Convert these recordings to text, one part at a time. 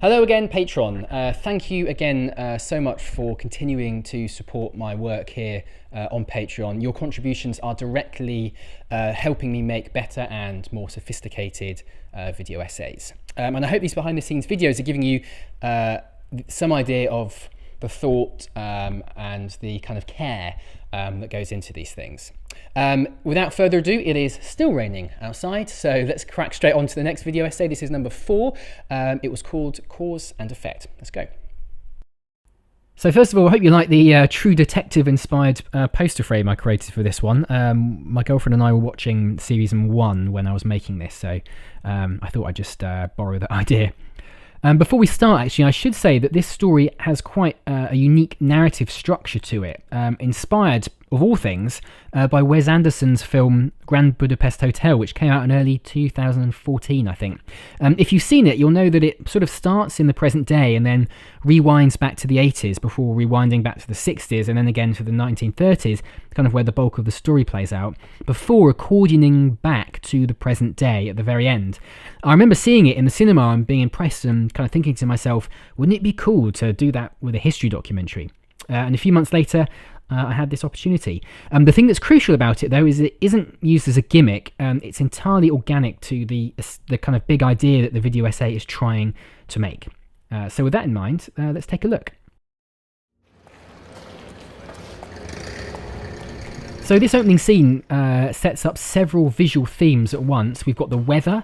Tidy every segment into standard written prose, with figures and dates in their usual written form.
Hello again, Patron. Thank you again so much for continuing to support my work here on Patreon. Your contributions are directly helping me make better and more sophisticated video essays. And I hope these behind the scenes videos are giving you some idea of the thought and the kind of care that goes into these things. Without further ado, it is still raining outside, so let's crack straight on to the next video essay. This is number 4. It was called Cause and Effect. Let's go. So first of all, I hope you like the True Detective inspired poster frame I created for this one. My girlfriend and I were watching series 1 when I was making this, so I thought I'd just borrow that idea. Before we start, actually, I should say that this story has quite a unique narrative structure to it, inspired, of all things, by Wes Anderson's film Grand Budapest Hotel, which came out in early 2014, I think. If you've seen it, you'll know that it sort of starts in the present day and then rewinds back to the 80s before rewinding back to the 60s and then again to the 1930s, kind of where the bulk of the story plays out, before accordioning back to the present day at the very end. I remember seeing it in the cinema and being impressed and kind of thinking to myself, wouldn't it be cool to do that with a history documentary? And a few months later, I had this opportunity. The thing that's crucial about it, though, is it isn't used as a gimmick. It's entirely organic to the kind of big idea that the video essay is trying to make. So with that in mind, let's take a look. So this opening scene sets up several visual themes at once. We've got the weather,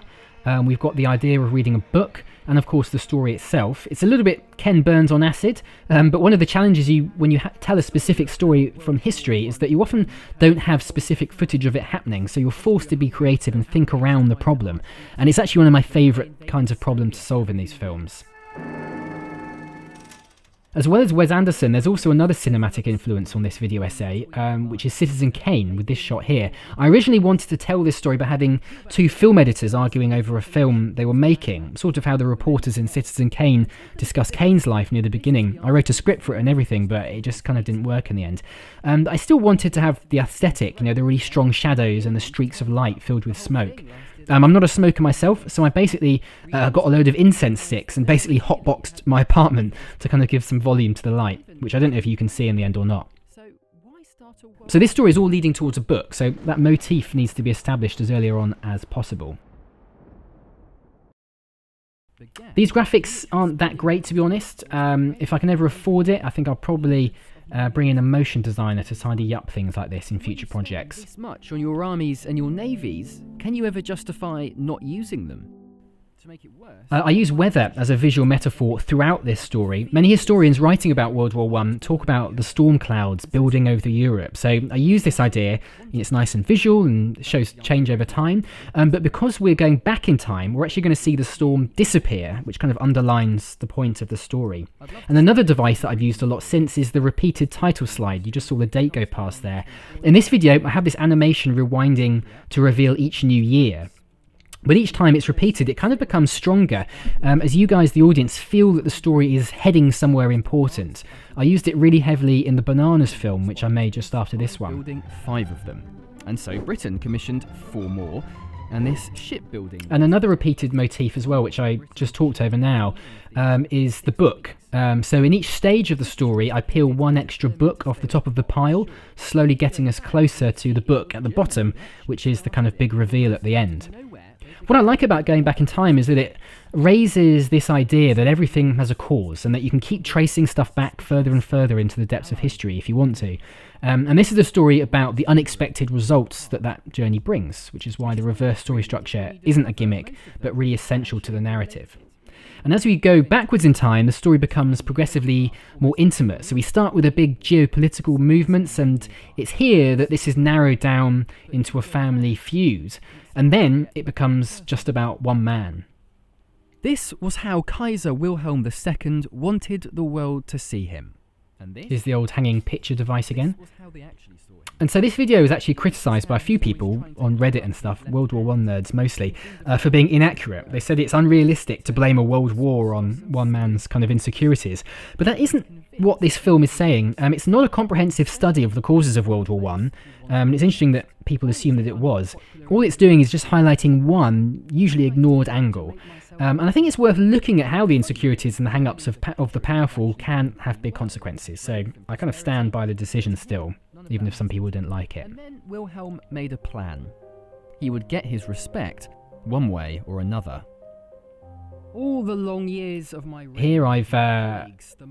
we've got the idea of reading a book, and of course the story itself. It's a little bit Ken Burns on acid, but one of the challenges when you tell a specific story from history is that you often don't have specific footage of it happening, so you're forced to be creative and think around the problem. And it's actually one of my favourite kinds of problems to solve in these films. As well as Wes Anderson, there's also another cinematic influence on this video essay, which is Citizen Kane, with this shot here. I originally wanted to tell this story by having two film editors arguing over a film they were making, sort of how the reporters in Citizen Kane discuss Kane's life near the beginning. I wrote a script for it and everything, but it just kind of didn't work in the end. I still wanted to have the aesthetic, the really strong shadows and the streaks of light filled with smoke. I'm not a smoker myself, so I basically got a load of incense sticks and basically hotboxed my apartment to kind of give some volume to the light, which I don't know if you can see in the end or not. So this story is all leading towards a book, so that motif needs to be established as earlier on as possible. These graphics aren't that great, to be honest. If I can ever afford it, I think I'll probably bring in a motion designer to tidy up things like this in future projects. This much on your armies and your navies, can you ever justify not using them? To make it worse, I use weather as a visual metaphor throughout this story. Many historians writing about World War I talk about the storm clouds building over Europe, so I use this idea. It's nice and visual and shows change over time, but because we're going back in time, we're actually going to see the storm disappear, which kind of underlines the point of the story. And another device that I've used a lot since is the repeated title slide. You just saw the date go past there. In this video, I have this animation rewinding to reveal each new year. But each time it's repeated, it kind of becomes stronger as you guys, the audience, feel that the story is heading somewhere important. I used it really heavily in the Bananas film, which I made just after this one. Building 5 of them. And so Britain commissioned 4 more, and this shipbuilding. And another repeated motif as well, which I just talked over now, is the book. So in each stage of the story, I peel one extra book off the top of the pile, slowly getting us closer to the book at the bottom, which is the kind of big reveal at the end. What I like about going back in time is that it raises this idea that everything has a cause and that you can keep tracing stuff back further and further into the depths of history if you want to. And this is a story about the unexpected results that journey brings, which is why the reverse story structure isn't a gimmick, but really essential to the narrative. And as we go backwards in time, the story becomes progressively more intimate. So we start with the big geopolitical movements, and it's here that this is narrowed down into a family feud. And then it becomes just about one man. This was how Kaiser Wilhelm II wanted the world to see him. And this is the old hanging picture device again. was how they actually saw him. And so this video is actually criticised by a few people on Reddit and stuff, World War I nerds mostly, for being inaccurate. They said it's unrealistic to blame a world war on one man's kind of insecurities. But that isn't what this film is saying. It's not a comprehensive study of the causes of World War I. It's interesting that people assume that it was. All it's doing is just highlighting one, usually ignored angle. And I think it's worth looking at how the insecurities and the hang-ups of the powerful can have big consequences. So I kind of stand by the decision still, even if some people didn't like it. And then Wilhelm made a plan. He would get his respect one way or another. All the long years of my here I've,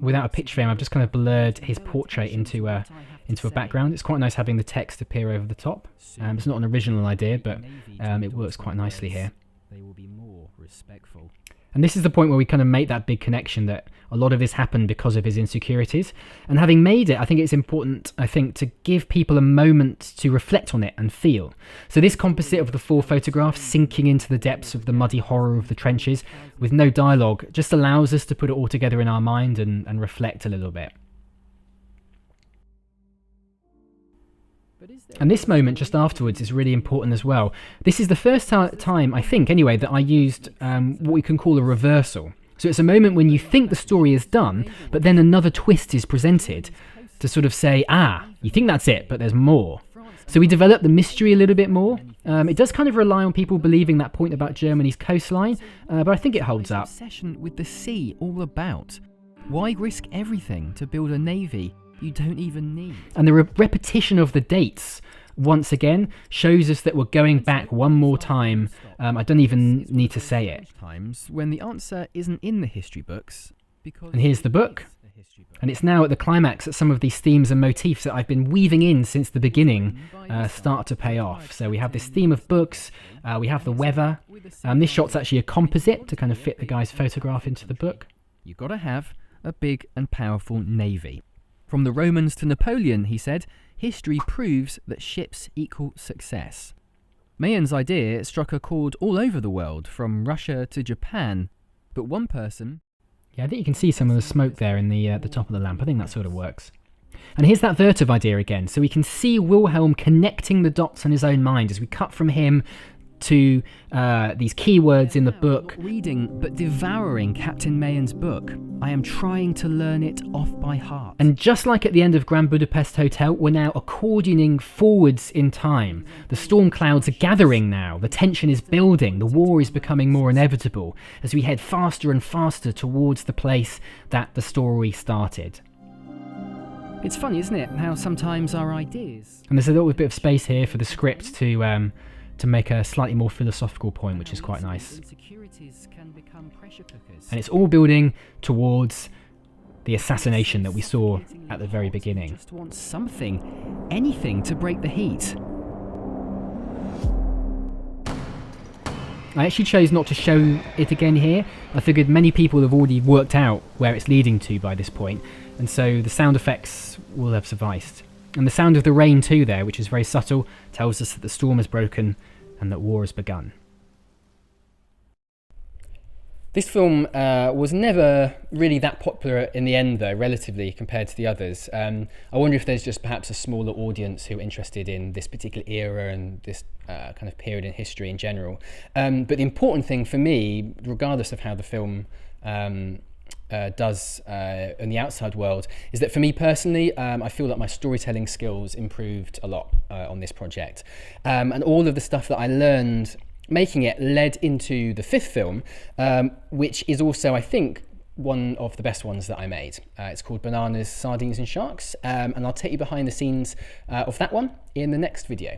without a picture frame, I've just kind of blurred his portrait into a background. It's quite nice having the text appear over the top. It's not an original idea, but it works quite nicely here. They will be more respectful. And this is the point where we kind of make that big connection that a lot of this happened because of his insecurities. And having made it, I think it's important, to give people a moment to reflect on it and feel. So this composite of the 4 photographs sinking into the depths of the muddy horror of the trenches with no dialogue just allows us to put it all together in our mind and reflect a little bit. And this moment just afterwards is really important as well. This is the first time, I think anyway, that I used what we can call a reversal. So it's a moment when you think the story is done, but then another twist is presented to sort of say, you think that's it, but there's more. So we develop the mystery a little bit more. It does kind of rely on people believing that point about Germany's coastline, but I think it holds up. Obsession with the sea all about? Why risk everything to build a navy you don't even need? And the repetition of the dates once again shows us that we're going back one more time. I don't even need to say it. Times when the answer isn't in the history books. And here's the book. And it's now at the climax that some of these themes and motifs that I've been weaving in since the beginning start to pay off. So we have this theme of books, we have the weather. This shot's actually a composite to kind of fit the guy's photograph into the book. You've got to have a big and powerful navy. From the Romans to Napoleon, he said, history proves that ships equal success. Mayenn's idea struck a chord all over the world, from Russia to Japan. But one person... Yeah, I think you can see some of the smoke there in the top of the lamp. I think that sort of works. And here's that Vertov idea again. So we can see Wilhelm connecting the dots in his own mind as we cut from him to these keywords in the book. Reading but devouring Captain Mayenn's book. I am trying to learn it off by heart. And just like at the end of Grand Budapest Hotel, we're now accordioning forwards in time. The storm clouds are gathering now. The tension is building. The war is becoming more inevitable as we head faster and faster towards the place that the story started. It's funny, isn't it, how sometimes our ideas... And there's a little bit of space here for the script to make a slightly more philosophical point, which is quite nice. And it's all building towards the assassination that we saw at the very beginning. Just want something, anything to break the heat. I actually chose not to show it again here. I figured many people have already worked out where it's leading to by this point, and so the sound effects will have sufficed. And the sound of the rain too there, which is very subtle, tells us that the storm has broken and that war has begun. This film was never really that popular in the end though, relatively, compared to the others. I wonder if there's just perhaps a smaller audience who are interested in this particular era and this kind of period in history in general. But the important thing for me, regardless of how the film does in the outside world, is that for me personally, I feel that my storytelling skills improved a lot on this project. And all of the stuff that I learned making it led into the 5th film, which is also, I think, one of the best ones that I made. It's called Bananas, Sardines and Sharks, and I'll take you behind the scenes of that one in the next video.